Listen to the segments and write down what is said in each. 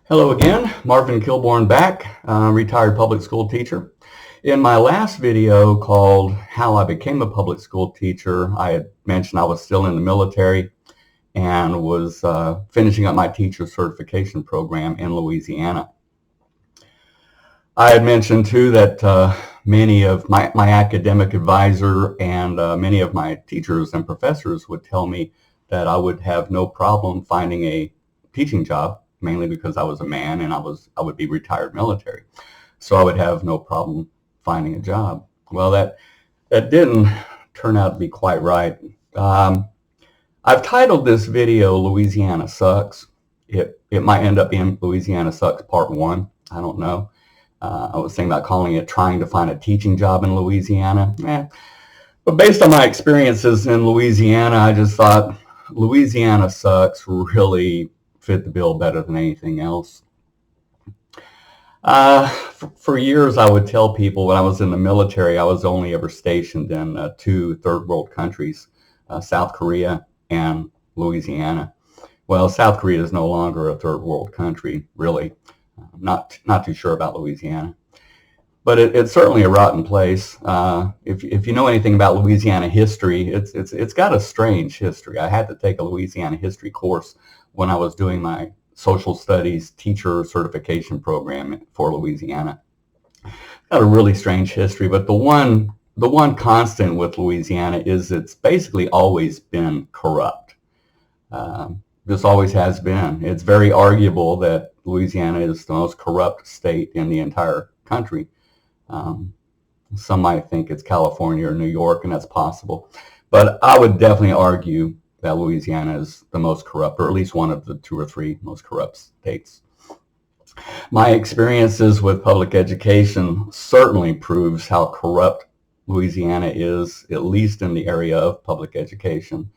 Hello again, Marvin Kilborn back, retired public school teacher. In my last video called How I Became a Public School Teacher, I had mentioned I was still in the military and was finishing up my teacher certification program in Louisiana. I had mentioned too that many of my academic advisor and many of my teachers and professors would tell me that I would have no problem finding a teaching job, mainly because I was a man and I would be retired military. So I would have no problem finding a job. Well, that didn't turn out to be quite right. I've titled this video Louisiana Sucks. It might end up being Louisiana Sucks Part 1. I don't know. I was thinking about calling it Trying to Find a Teaching Job in Louisiana. But based on my experiences in Louisiana, I just thought Louisiana Sucks really fit the bill better than anything else. For years, I would tell people when I was in the military, I was only ever stationed in two third world countries, South Korea and Louisiana. Well, South Korea is no longer a third world country, really. Not too sure about Louisiana. But it's certainly a rotten place. If you know anything about Louisiana history, it's got a strange history. I had to take a Louisiana history course when I was doing my social studies teacher certification program for Louisiana. Got a really strange history, but the one constant with Louisiana is it's basically always been corrupt. This always has been. It's very arguable that Louisiana is the most corrupt state in the entire country. Some might think it's California or New York, and that's possible. But I would definitely argue that Louisiana is the most corrupt, or at least one of the two or three most corrupt states. My experiences with public education certainly proves how corrupt Louisiana is, at least in the area of public education.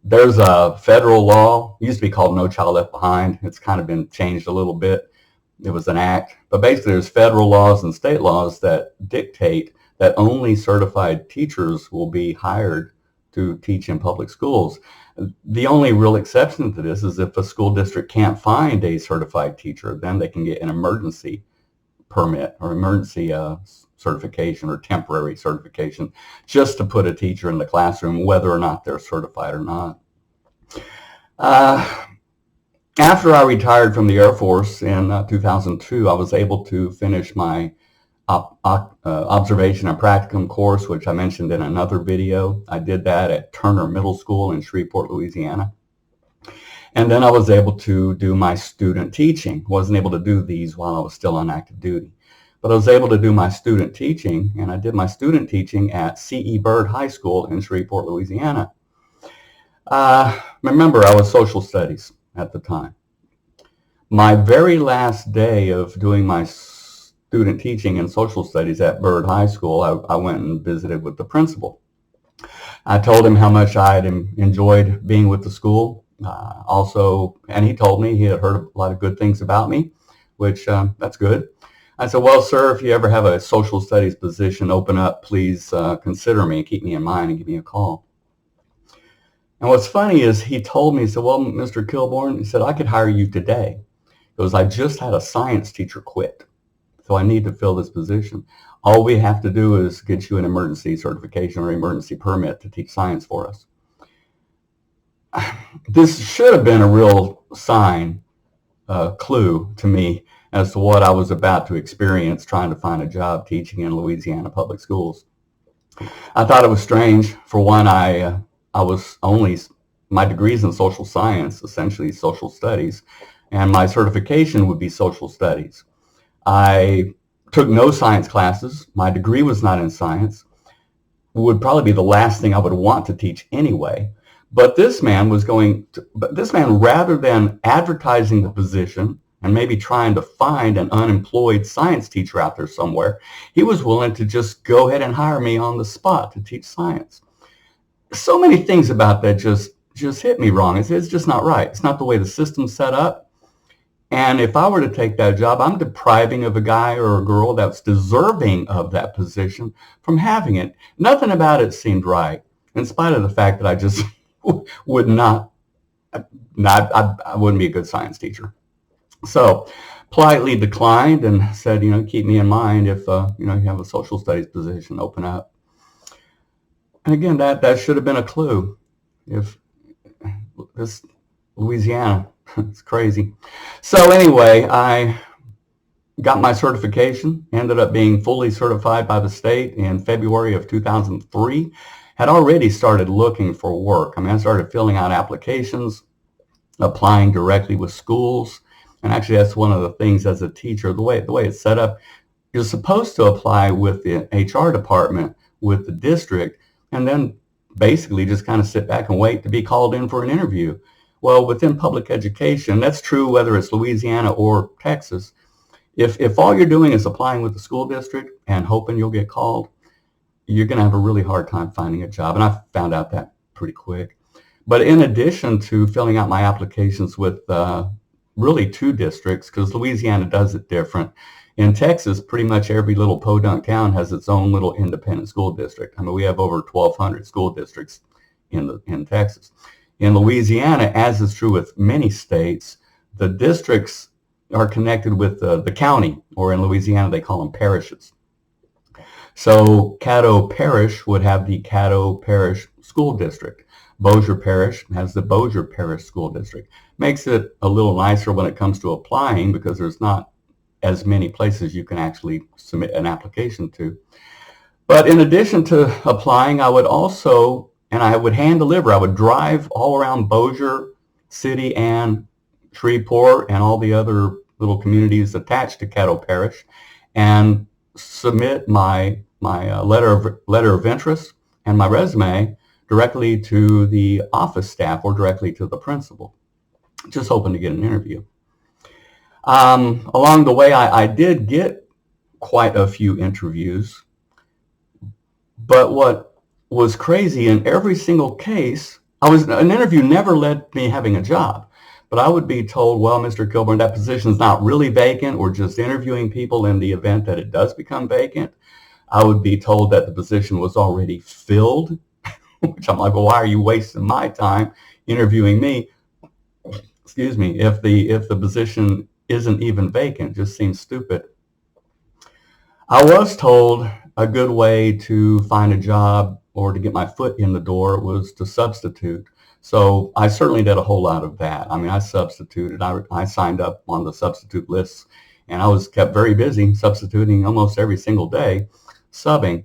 There's a federal law, it used to be called No Child Left Behind. It's kind of been changed a little bit. It was an act, but basically there's federal laws and state laws that dictate that only certified teachers will be hired to teach in public schools. The only real exception to this is if a school district can't find a certified teacher, then they can get an emergency permit or emergency certification or temporary certification just to put a teacher in the classroom, whether or not they're certified or not. After I retired from the Air Force in 2002, I was able to finish my observation and practicum course, which I mentioned in another video. I did that at Turner Middle School in Shreveport, Louisiana. And then I was able to do my student teaching. Wasn't able to do these while I was still on active duty. But I was able to do my student teaching, and I did my student teaching at C.E. Byrd High School in Shreveport, Louisiana. Remember, I was social studies at the time. My very last day of doing my student teaching in social studies at Byrd High School, I went and visited with the principal. I told him how much I had enjoyed being with the school. And he told me he had heard a lot of good things about me, which that's good. I said, well, sir, if you ever have a social studies position open up, please consider me, keep me in mind, and give me a call. And what's funny is he told me, he said, well, Mr. Kilborn, he said, I could hire you today because I just had a science teacher quit. So I need to fill this position. All we have to do is get you an emergency certification or emergency permit to teach science for us. This should have been a real sign, clue to me as to what I was about to experience trying to find a job teaching in Louisiana public schools. I thought it was strange. For one, I was only, my degree's in social science, essentially social studies, and my certification would be social studies. I took no science classes. My degree was not in science. It would probably be the last thing I would want to teach anyway. But this man rather than advertising the position and maybe trying to find an unemployed science teacher out there somewhere, he was willing to just go ahead and hire me on the spot to teach science. So many things about that just hit me wrong. It's just not right. It's not the way the system's set up. And if I were to take that job, I'm depriving of a guy or a girl that's deserving of that position from having it. Nothing about it seemed right, in spite of the fact that I just would not, I wouldn't be a good science teacher. So politely declined and said, keep me in mind if, you have a social studies position open up. And again, that should have been a clue. If this Louisiana, it's crazy. So anyway, I got my certification, ended up being fully certified by the state in February of 2003, had already started looking for work. I mean, I started filling out applications, applying directly with schools. And actually, that's one of the things as a teacher, the way it's set up, you're supposed to apply with the HR department, with the district, and then basically just kind of sit back and wait to be called in for an interview. Well, within public education, that's true whether it's Louisiana or Texas. If all you're doing is applying with the school district and hoping you'll get called, you're going to have a really hard time finding a job. And I found out that pretty quick. But in addition to filling out my applications with really two districts, because Louisiana does it different. In Texas, pretty much every little podunk town has its own little independent school district. I mean, we have over 1,200 school districts in Texas. In Louisiana, as is true with many states, the districts are connected with the county, or in Louisiana, they call them parishes. So Caddo Parish would have the Caddo Parish School District. Bossier Parish has the Bossier Parish School District. Makes it a little nicer when it comes to applying because there's not as many places you can actually submit an application to. But in addition to applying, I would also, and I would hand deliver, I would drive all around Bossier City and Shreveport and all the other little communities attached to Caddo Parish and submit my letter of interest and my resume directly to the office staff or directly to the principal, just hoping to get an interview. Along the way, I did get quite a few interviews, but what was crazy in every single case, an interview never led to me having a job. But I would be told, well, Mr. Kilburn, that position is not really vacant. We're just interviewing people in the event that it does become vacant. I would be told that the position was already filled, which I'm like, well, why are you wasting my time interviewing me? Excuse me, if the position isn't even vacant, it just seems stupid. I was told a good way to find a job or to get my foot in the door was to substitute. So I certainly did a whole lot of that. I mean, I substituted. I signed up on the substitute lists, and I was kept very busy substituting almost every single day, subbing.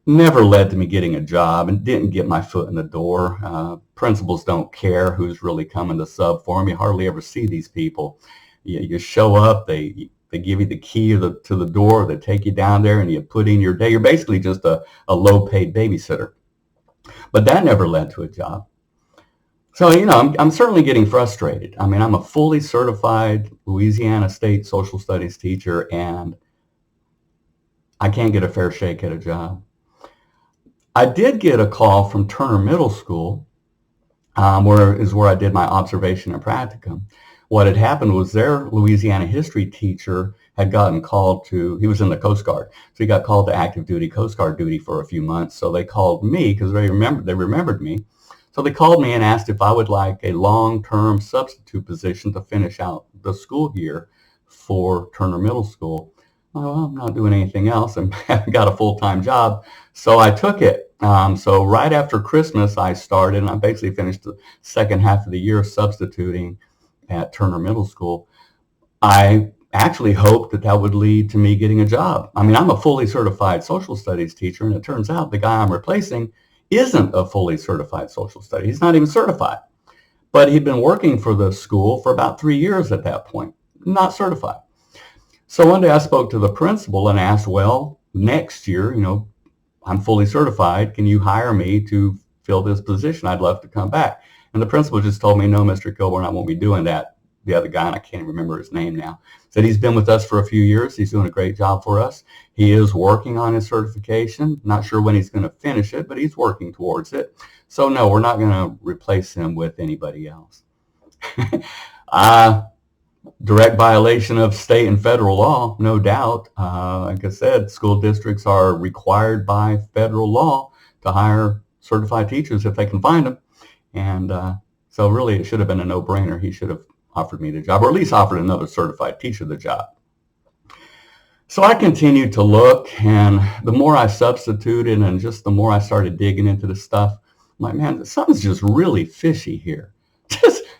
Never led to me getting a job and didn't get my foot in the door. Principals don't care who's really coming to sub for them. You hardly ever see these people. You show up, they give you the key to the door, they take you down there, and you put in your day. You're basically just a low-paid babysitter. But that never led to a job. So, I'm certainly getting frustrated. I mean, I'm a fully certified Louisiana State social studies teacher, and I can't get a fair shake at a job. I did get a call from Turner Middle School, where I did my observation and practicum. What had happened was their Louisiana history teacher had gotten called he was in the Coast Guard, so he got called to active duty, Coast Guard duty for a few months. So they called me because they remembered me. So they called me and asked if I would like a long-term substitute position to finish out the school year for Turner Middle School. Well, I'm not doing anything else and got a full-time job, so I took it. So right after Christmas, I started, and I basically finished the second half of the year substituting at Turner Middle School. I actually hoped that would lead to me getting a job. I mean, I'm a fully certified social studies teacher, and it turns out the guy I'm replacing isn't a fully certified social studies. He's not even certified. But he'd been working for the school for about 3 years at that point, not certified. So one day I spoke to the principal and asked, well, next year, I'm fully certified. Can you hire me to fill this position? I'd love to come back. And the principal just told me, no, Mr. Kilburn, I won't be doing that. The other guy, and I can't remember his name now, said he's been with us for a few years. He's doing a great job for us. He is working on his certification. Not sure when he's going to finish it, but he's working towards it. So no, we're not going to replace him with anybody else. Direct violation of state and federal law, no doubt. Like I said, school districts are required by federal law to hire certified teachers if they can find them. And so really it should have been a no-brainer. He should have offered me the job, or at least offered another certified teacher the job. So I continued to look, and the more I substituted and just the more I started digging into the stuff, I'm like, man, something's just really fishy here.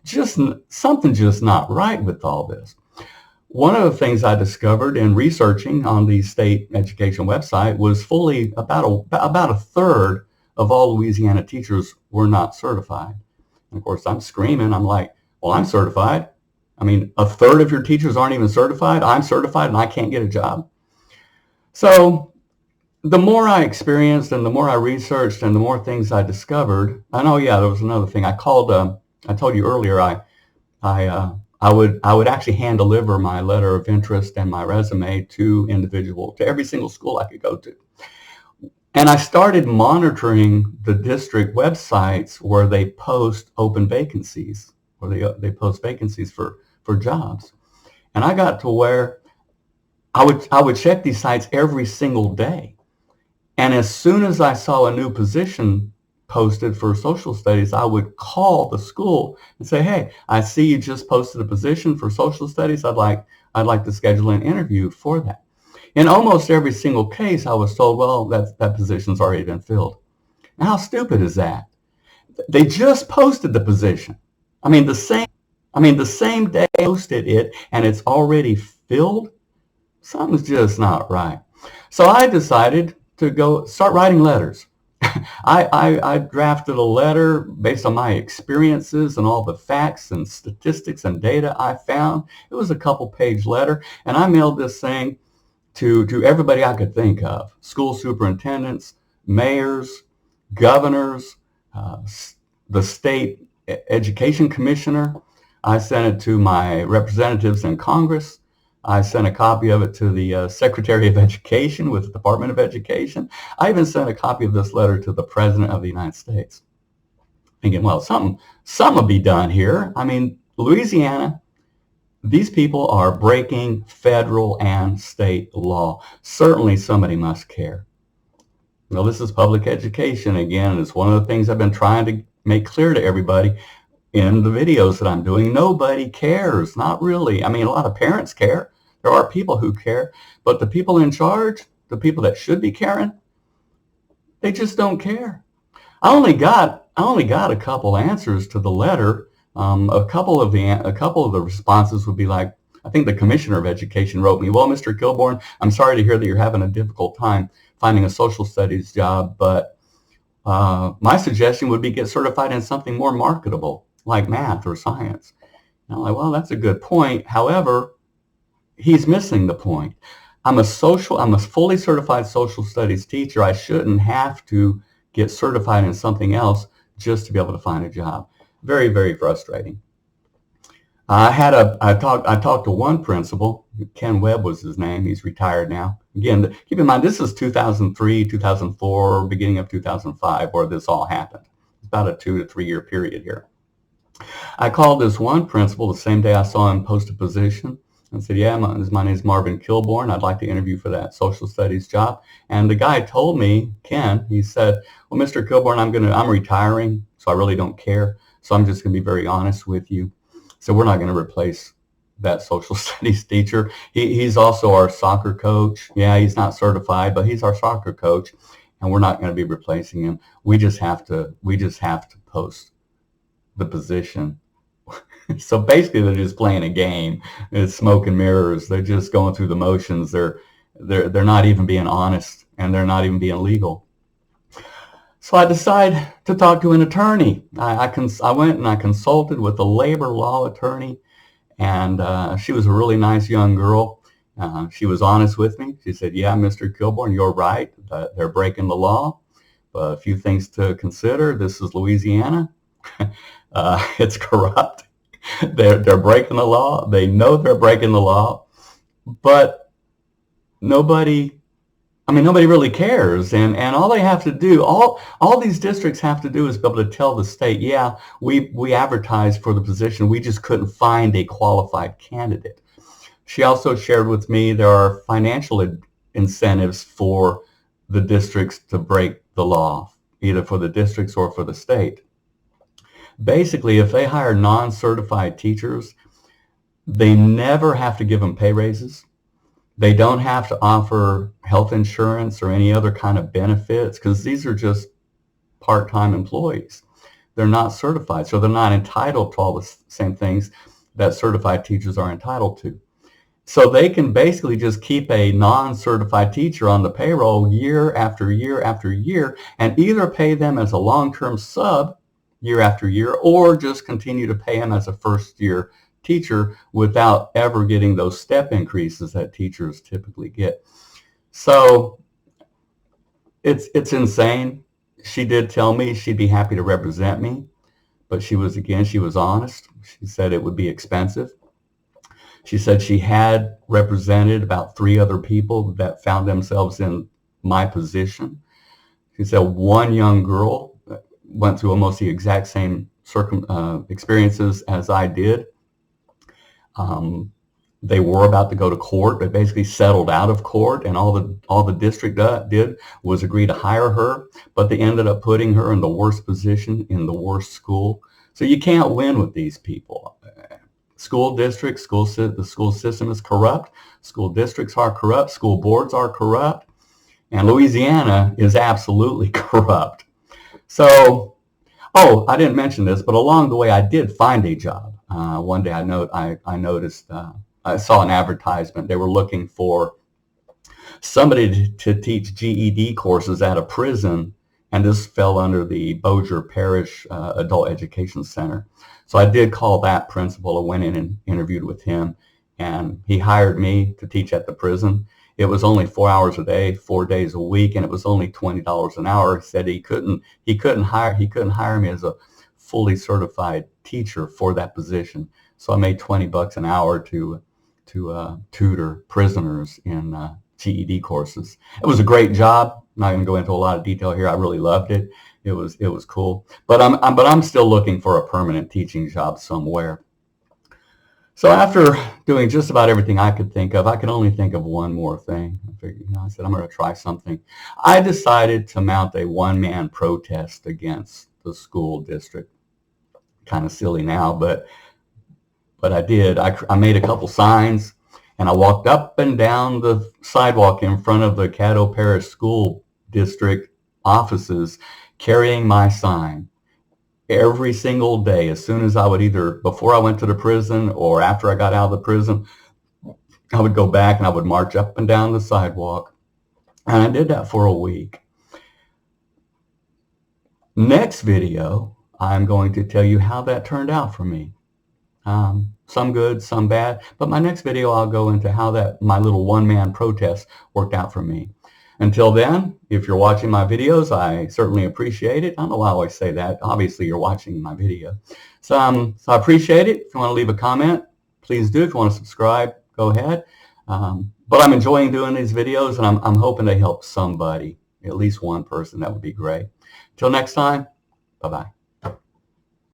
Just something just not right with all this. One of the things I discovered in researching on the state education website was fully about a third of all Louisiana teachers were not certified. And of course, I'm screaming. I'm like, well, I'm certified. I mean, a third of your teachers aren't even certified. I'm certified and I can't get a job. So the more I experienced and the more I researched and the more things I discovered, and oh yeah, there was another thing. I told you earlier, I would actually hand deliver my letter of interest and my resume to every single school I could go to. And I started monitoring the district websites where they post open vacancies, where they post vacancies for jobs. And I got to where I would check these sites every single day. And as soon as I saw a new position posted for social studies, I would call the school and say, hey, I see you just posted a position for social studies. I'd like to schedule an interview for that. In almost every single case, I was told, well, that position's already been filled. Now, how stupid is that? They just posted the position. I mean, the same day they posted it and it's already filled. Something's just not right. So I decided to go start writing letters. I drafted a letter based on my experiences and all the facts and statistics and data I found. It was a couple-page letter, and I mailed this thing to everybody I could think of: school superintendents, mayors, governors, the state education commissioner. I sent it to my representatives in Congress. I sent a copy of it to the Secretary of Education with the Department of Education. I even sent a copy of this letter to the President of the United States. Thinking, well, something will be done here. I mean, Louisiana, these people are breaking federal and state law. Certainly somebody must care. Well, this is public education again. It's one of the things I've been trying to make clear to everybody in the videos that I'm doing. Nobody cares, not really. I mean, a lot of parents care. There are people who care, but the people in charge, the people that should be caring, they just don't care. I only got a couple answers to the letter. A couple of the responses would be like, I think the Commissioner of Education wrote me, well, Mr. Kilborn, I'm sorry to hear that you're having a difficult time finding a social studies job, but my suggestion would be get certified in something more marketable, like math or science. And I'm like, well, that's a good point. However, he's missing the point. I'm a fully certified social studies teacher. I shouldn't have to get certified in something else just to be able to find a job. Very, very frustrating. I talked to one principal. Ken Webb was his name. He's retired now. Again, keep in mind, this is 2003, 2004, beginning of 2005, where this all happened. It's about a 2 to 3 year period here. I called this one principal the same day I saw him post a position and said, yeah, my name is Marvin Kilborn. I'd like to interview for that social studies job. And the guy told me, Ken, he said, well, Mr. Kilborn, I'm retiring, so I really don't care. So I'm just going to be very honest with you. So we're not going to replace that social studies teacher. He's also our soccer coach. Yeah, he's not certified, but he's our soccer coach, and we're not going to be replacing him. We just have to post the position. So basically, they're just playing a game. It's smoke and mirrors. They're just going through the motions. They're not even being honest, and they're not even being legal. So I decided to talk to an attorney. I went and I consulted with a labor law attorney, and she was a really nice young girl. She was honest with me. She said, yeah, Mr. Kilborn, you're right. They're breaking the law. But a few things to consider. This is Louisiana. It's corrupt. They're breaking the law. They know they're breaking the law, but nobody really cares. And all they have to do, all these districts have to do is be able to tell the state, yeah, we advertised for the position. We just couldn't find a qualified candidate. She also shared with me there are financial incentives for the districts to break the law, either for the districts or for the state. Basically, if they hire non-certified teachers, They never have to give them pay raises. They don't have to offer health insurance or any other kind of benefits because these are just part-time employees. They're not certified, so they're not entitled to all the same things that certified teachers are entitled to. So they can basically just keep a non-certified teacher on the payroll year after year after year and either pay them as a long-term sub year after year or just continue to pay them as a first-year teacher without ever getting those step increases that teachers typically get. So it's insane. She did tell me she'd be happy to represent me, but she was honest. She said it would be expensive. She said she had represented about 3 other people that found themselves in my position. She said one young girl went through almost the exact same experiences as I did. They were about to go to court. They basically settled out of court, and all the district did was agree to hire her, but they ended up putting her in the worst position in the worst school. So you can't win with these people. School districts, the school system is corrupt. School districts are corrupt. School boards are corrupt. And Louisiana is absolutely corrupt. So, oh, I didn't mention this, but along the way, I did find a job. One day I noticed, I saw an advertisement. They were looking for somebody to teach GED courses at a prison, and this fell under the Bossier Parish Adult Education Center. So I did call that principal. I went in and interviewed with him, and he hired me to teach at the prison. It was only 4 hours a day, 4 days a week, and it was only $20 an hour. He said he couldn't hire me as a fully certified teacher for that position. So I made $20 an hour to tutor prisoners in GED courses. It was a great job. I'm not going to go into a lot of detail here. I really loved it. It was cool. But I'm still looking for a permanent teaching job somewhere. So after doing just about everything I could think of, I could only think of one more thing. I figured, I said, I'm going to try something. I decided to mount a one-man protest against the school district. Kind of silly now, but I did. I made a couple signs, and I walked up and down the sidewalk in front of the Caddo Parish School District offices carrying my sign every single day. As soon as I would, either before I went to the prison or after I got out of the prison, I would go back and I would march up and down the sidewalk. And I did that for a week. Next video, I'm going to tell you how that turned out for me. Some good, some bad, but my next video I'll go into how my little one-man protest worked out for me. Until then, if you're watching my videos, I certainly appreciate it. I don't know why I always say that. Obviously, you're watching my video. So I appreciate it. If you want to leave a comment, please do. If you want to subscribe, go ahead. But I'm enjoying doing these videos, and I'm hoping they help somebody, at least one person. That would be great. Until next time, bye-bye.